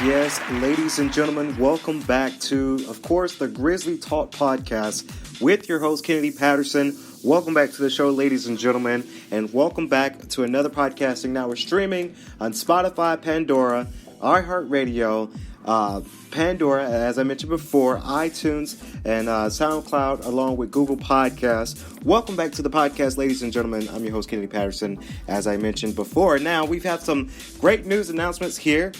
Yes, ladies and gentlemen, welcome back to, of course, the Grizzly Talk Podcast with your host, Kennedy Patterson. Welcome back to the show, ladies and gentlemen, and welcome back to another podcasting. Now we're streaming on Spotify, Pandora, iHeart Radio, Pandora, as I mentioned before, iTunes, and SoundCloud, along with Google Podcasts. Welcome back to the podcast, ladies and gentlemen. I'm your host, Kennedy Patterson, as I mentioned before. Now, we've had some great news announcements here,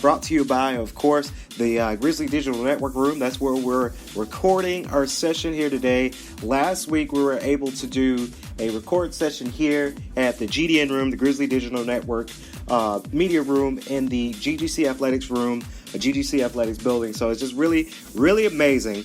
brought to you by, of course, the Grizzly Digital Network room. That's where we're recording our session here today. Last week, we were able to do a record session here at the GDN room, the Grizzly Digital Network media room, in the GGC Athletics room, a GGC Athletics building. So it's just really, really amazing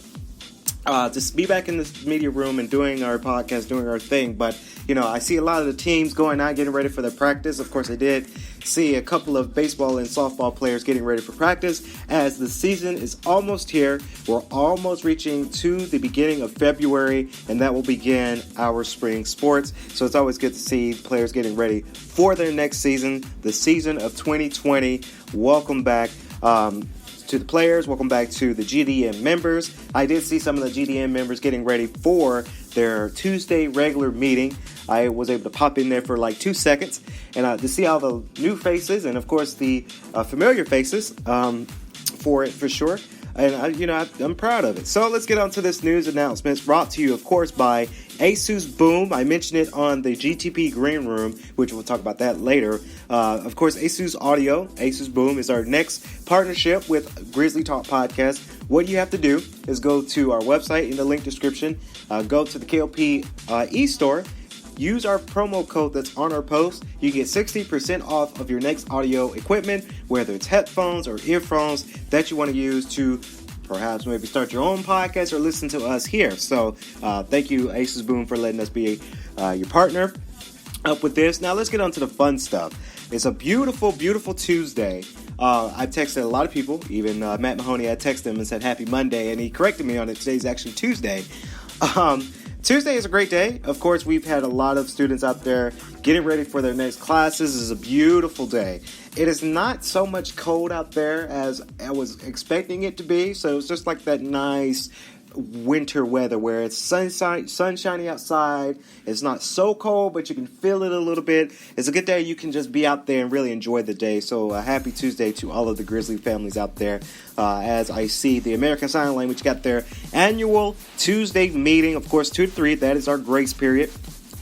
to be back in this media room and doing our podcast, doing our thing. But, you know, I see a lot of the teams going out, getting ready for their practice. Of course, I did see a couple of baseball and softball players getting ready for practice as the season is almost here. We're almost reaching to the beginning of February, and that will begin our spring sports. So it's always good to see players getting ready for their next season, the season of 2020. Welcome back to the players. Welcome back to the GDN members. I did see some of the GDN members getting ready for their Tuesday regular meeting. I was able to pop in there for like 2 seconds and to see all the new faces and, of course, the familiar faces for it for sure. And, I'm proud of it. So let's get on to this news announcement brought to you, of course, by Asus Boom. I mentioned it on the GTP Green Room, which we'll talk about that later. Of course, Asus Audio, Asus Boom is our next partnership with Grizzly Talk Podcast. What you have to do is go to our website in the link description, go to the K.L.P. e-store, use our promo code that's on our post. You get 60% off of your next audio equipment, whether it's headphones or earphones that you want to use to perhaps maybe start your own podcast or listen to us here. So thank you, Asus Boom, for letting us be your partner up with this. Now let's get on to the fun stuff. It's a beautiful, beautiful Tuesday. I've texted a lot of people, even Matt Mahoney. I texted him and said happy Monday, and he corrected me on it. Today's actually Tuesday. Tuesday is a great day. Of course, we've had a lot of students out there getting ready for their next classes. This is a beautiful day. It is not so much cold out there as I was expecting it to be. So it's just like that nice winter weather where it's sunshiny outside. It's not so cold, but you can feel it a little bit. It's a good day. You can just be out there and really enjoy the day. So happy Tuesday to all of the Grizzly families out there. As I see the American Sign Language got their annual Tuesday meeting, of course, 2 to 3. That is our grace period.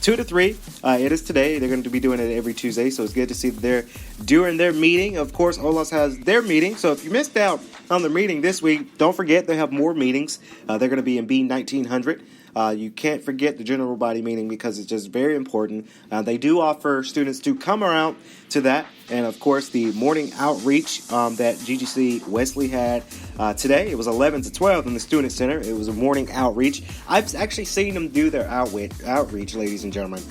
2 to 3. It is today. They're going to be doing it every Tuesday, so it's good to see that they're doing their meeting. Of course, Olas has their meeting, so if you missed out on the meeting this week, don't forget they have more meetings. They're going to be in B1900. You can't forget the general body meeting because it's just very important. They do offer students to come around to that. And, of course, the morning outreach that GGC Wesley had today, it was 11 to 12 in the Student Center. It was a morning outreach. I've actually seen them do their outreach, ladies and gentlemen.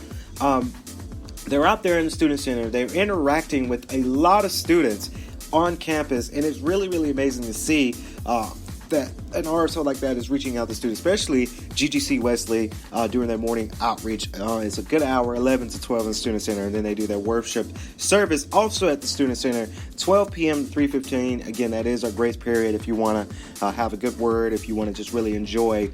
They're out there in the Student Center. They're interacting with a lot of students on campus, and it's really, really amazing to see that an RSO like that is reaching out to students, especially GGC Wesley during their morning outreach. It's a good hour, 11 to 12 in the Student Center, and then they do their worship service also at the Student Center, 12 p.m. to 3:15. Again, that is our grace period if you want to have a good word, if you want to just really enjoy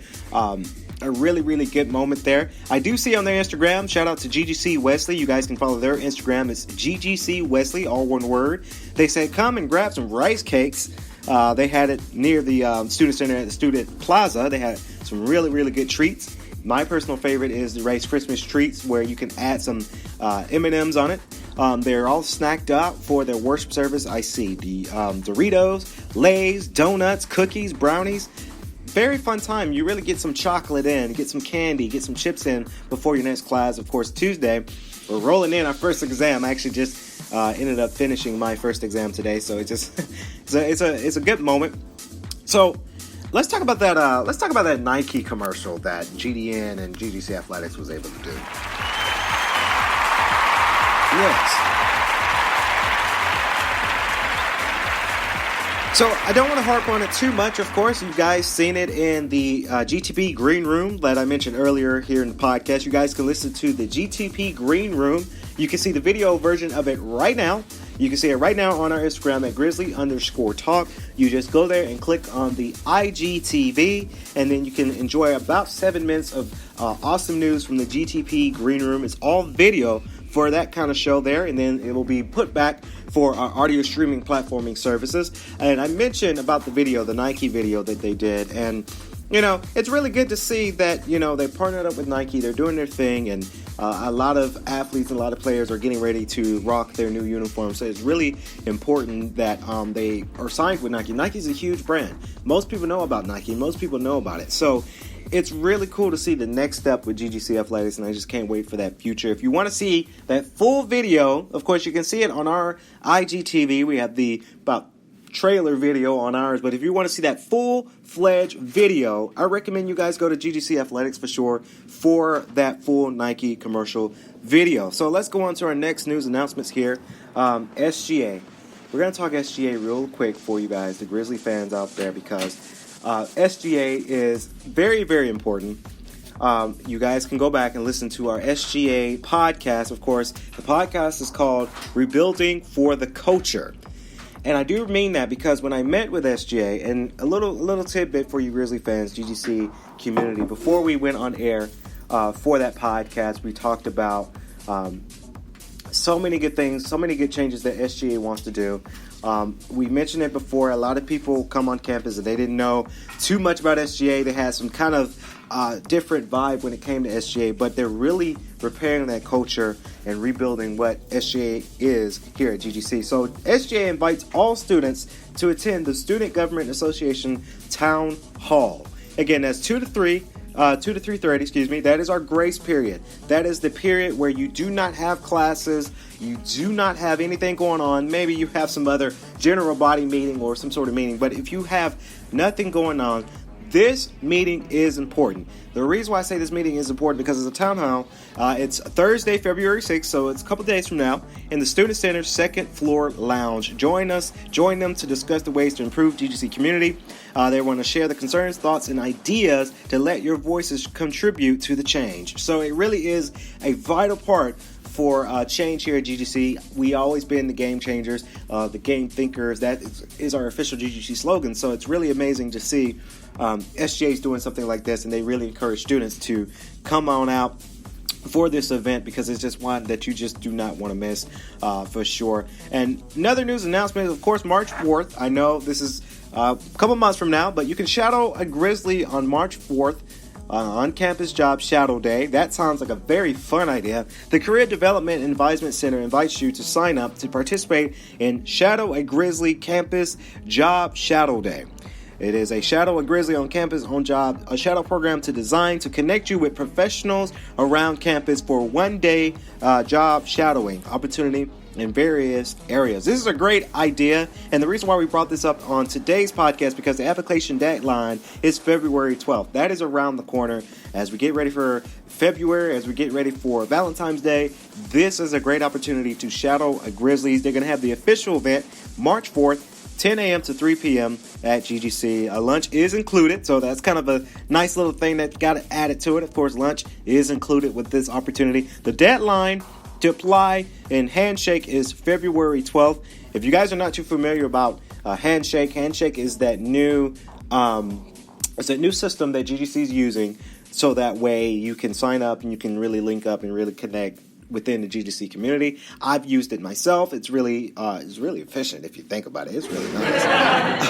a really, really good moment there. I do see on their Instagram, shout out to GGC Wesley. You guys can follow their Instagram. It's GGC Wesley, all one word. They said, come and grab some rice cakes. They had it near the Student Center at the Student Plaza. They had some really, really good treats. My personal favorite is the Rice Christmas treats, where you can add some M&Ms on it. They're all snacked up for their worship service. I see the Doritos, Lay's, donuts, cookies, brownies. Very fun time. You really get some chocolate in, get some candy, get some chips in before your next class. Of course, Tuesday, we're rolling in our first exam. I actually just ended up finishing my first exam today, so it's a good moment. So let's talk about that. Let's talk about that Nike commercial that GDN and GGC Athletics was able to do. Yes. So I don't want to harp on it too much. Of course, you guys seen it in the GTP Green Room that I mentioned earlier here in the podcast. You guys can listen to the GTP Green Room. You can see the video version of it right now. You can see it right now on our Instagram at grizzly_talk. You just go there and click on the IGTV, and then you can enjoy about 7 minutes of awesome news from the GTP Green Room. It's all video for that kind of show there, and then it will be put back for our audio streaming platforming services. And I mentioned about the video, the Nike video that they did, and it's really good to see that they partnered up with Nike. They're doing their thing, and a lot of athletes and a lot of players are getting ready to rock their new uniforms. So it's really important that they are signed with Nike. Nike's a huge brand. Most people know about Nike. Most people know about it. So it's really cool to see the next step with GGC Athletics, and I just can't wait for that future. If you want to see that full video, of course, you can see it on our IGTV. We have the about trailer video on ours, but if you want to see that full-fledged video, I recommend you guys go to GGC Athletics for sure for that full Nike commercial video. So let's go on to our next news announcements here. SGA. We're going to talk SGA real quick for you guys, the Grizzly fans out there, because SGA is very, very important. You guys can go back and listen to our SGA podcast. Of course, the podcast is called Rebuilding for the Culture. And I do mean that because when I met with SGA, and a little tidbit for you Grizzly fans, GGC community, before we went on air for that podcast, we talked about so many good things, so many good changes that SGA wants to do. We mentioned it before. A lot of people come on campus and they didn't know too much about SGA. They had some kind of different vibe when it came to SGA, but they're really repairing that culture and rebuilding what SGA is here at GGC. So SGA invites all students to attend the Student Government Association Town Hall. Again, that's 2 to 3:30, excuse me. That is our grace period. That is the period where you do not have classes, you do not have anything going on. Maybe you have some other general body meeting or some sort of meeting, but if you have nothing going on, this meeting is important. The reason why I say this meeting is important because it's a town hall. It's Thursday, February 6th, so it's a couple days from now, in the Student Center's second floor lounge. Join them to discuss the ways to improve GGC community. They want to share the concerns, thoughts, and ideas to let your voices contribute to the change. So it really is a vital part for change here at GGC. We always been the game changers, the game thinkers. That is our official GGC slogan. So it's really amazing to see SGA is doing something like this, and they really encourage students to come on out for this event because it's just one that you just do not want to miss for sure. And another news announcement is, of course, March 4th. I know this is a couple months from now, but you can shadow a Grizzly on March 4th. On-campus job shadow day. That sounds like a very fun idea. The Career Development and Advisement Center invites you to sign up to participate in Shadow a Grizzly Campus Job Shadow Day. It is a Shadow a Grizzly on campus on job, a shadow program designed to connect you with professionals around campus for one-day job shadowing opportunity in various areas. This is a great idea, and the reason why we brought this up on today's podcast because the application deadline is February 12th. That is around the corner. As we get ready for February, as we get ready for Valentine's Day, this is a great opportunity to shadow a Grizzlies. They're going to have the official event March 4th, 10 a.m. to 3 p.m. at GGC. Lunch is included, so that's kind of a nice little thing that got added to it. Of course, lunch is included with this opportunity. The deadline to apply and Handshake is February 12th. If you guys are not too familiar about Handshake is that new system that GGC is using, so that way you can sign up and you can really link up and really connect within the GGC community. I've used it myself. It's really efficient if you think about it. It's really nice.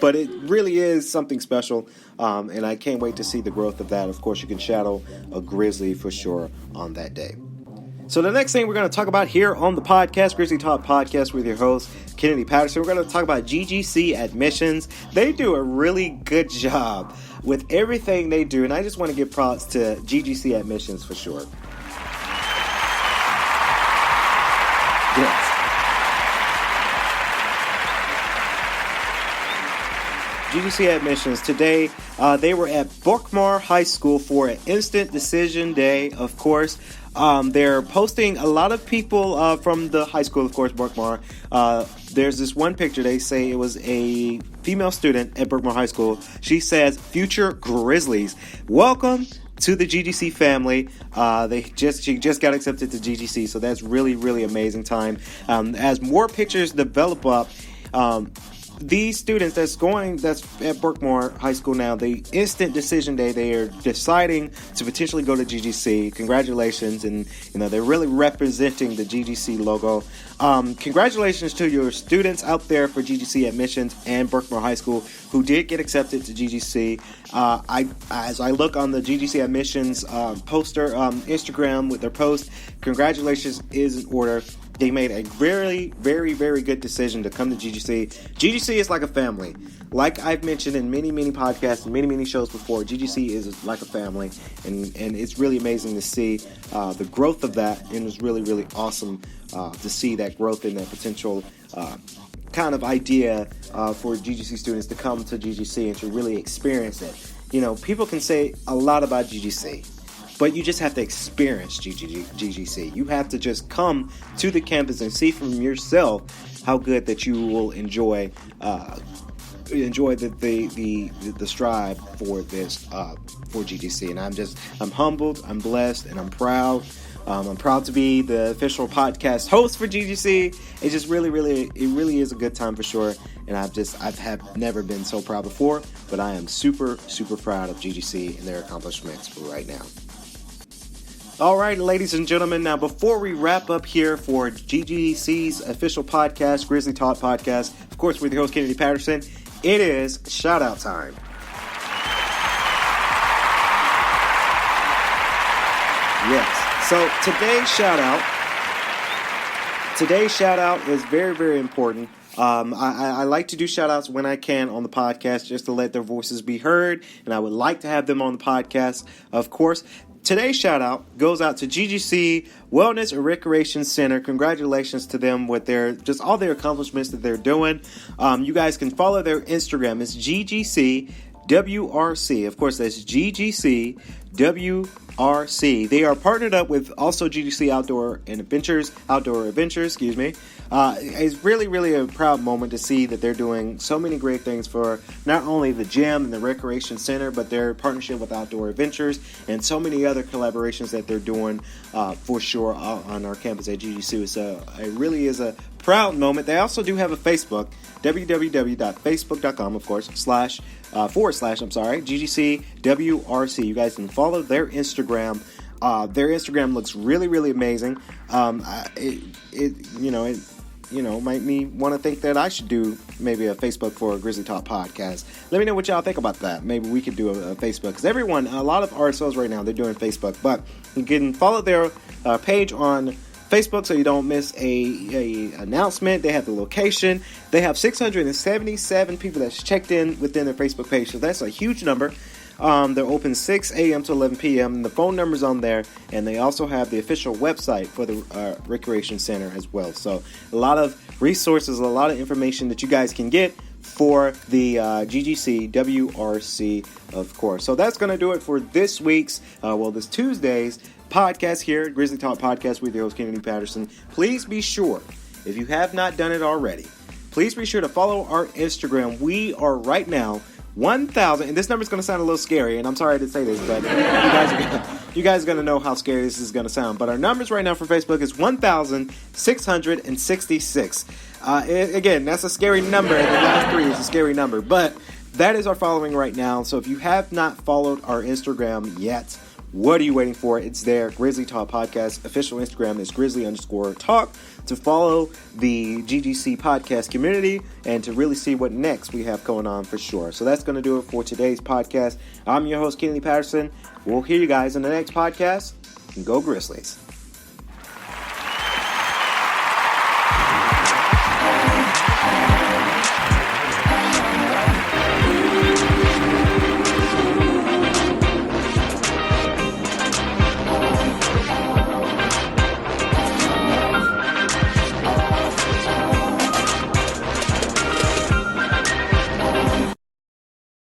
But it really is something special, and I can't wait to see the growth of that. Of course, you can shadow a Grizzly for sure on that day. So the next thing we're going to talk about here on the podcast, Grizzly Talk Podcast with your host, Kennedy Patterson, we're going to talk about GGC Admissions. They do a really good job with everything they do, and I just want to give props to GGC Admissions for sure. Yes. GGC Admissions. Today, they were at Bookmar High School for an instant decision day, of course. They're posting a lot of people from the high school, of course, Bookmar. There's this one picture. They say it was a female student at Bookmar High School. She says, "Future Grizzlies, welcome to the GGC family." She just got accepted to GGC, so that's really, really amazing time. As more pictures develop up, these students that's at Bookmar High School now, the instant decision day, they are deciding to potentially go to GGC. Congratulations, and they're really representing the GGC logo. Congratulations to your students out there for GGC Admissions and Bookmar High School who did get accepted to GGC. As I look on the GGC Admissions poster, Instagram with their post, congratulations is in order. They made a very, very, very good decision to come to GGC. GGC is like a family. Like I've mentioned in many, many podcasts and many, many shows before, GGC is like a family. And it's really amazing to see the growth of that. And it's really, really awesome to see that growth and that potential kind of idea for GGC students to come to GGC and to really experience it. You know, people can say a lot about GGC, but you just have to experience GGC. You have to just come to the campus and see from yourself how good that you will enjoy the strive for this for GGC. And I'm humbled, I'm blessed, and I'm proud. I'm proud to be the official podcast host for GGC. It just really is a good time for sure. And I've never been so proud before, but I am super, super proud of GGC and their accomplishments right now. All right, ladies and gentlemen, now before we wrap up here for GGC's official podcast, Grizzly Talk Podcast, of course, with your host, Kennedy Patterson, it is Shoutout time. Yes, so today's Shoutout is very, very important. I like to do shout-outs when I can on the podcast just to let their voices be heard, and I would like to have them on the podcast, of course. Today's shout-out goes out to GGC Wellness and Recreation Center. Congratulations to them with just all their accomplishments that they're doing. You guys can follow their Instagram. It's GGC WRC. Of course, that's GGC WRC. They are partnered up with also GGC Outdoor Adventures, excuse me. It's really, really a proud moment to see that they're doing so many great things for not only the gym and the recreation center, but their partnership with Outdoor Adventures and so many other collaborations that they're doing for sure on our campus at GGC. So it really is a proud moment. They also do have a Facebook, www.facebook.com, of course, // GGC WRC. You guys can follow their Instagram. Their Instagram looks really, really amazing. It might me want to think that I should do maybe a Facebook for a Grizzly Talk Podcast. Let me know what y'all think about that. Maybe we could do a Facebook, because a lot of RSOs right now, they're doing Facebook, but you can follow their page on Facebook so you don't miss a announcement. They have the location. They have 677 people that's checked in within their Facebook page, so that's a huge number. They're open 6 a.m. to 11 p.m. and the phone number's on there, and they also have the official website for the Recreation Center as well. So a lot of resources, a lot of information that you guys can get for the GGC WRC, of course. So that's going to do it for this week's, this Tuesday's podcast here at Grizzly Talk Podcast with your host, Kennedy Patterson. Please be sure, if you have not done it already, please be sure to follow our Instagram. We are right now 1,000, and this number is going to sound a little scary, and I'm sorry to say this, but you guys are going to know how scary this is going to sound. But our numbers right now for Facebook is 1,666. Again, that's a scary number, and the last 3 is a scary number, but that is our following right now. So if you have not followed our Instagram yet, what are you waiting for? It's there. Grizzly Talk Podcast. Official Instagram is grizzly_talk to follow the GGC podcast community and to really see what next we have going on for sure. So that's going to do it for today's podcast. I'm your host, Kennedy Patterson. We'll hear you guys in the next podcast. Go Grizzlies.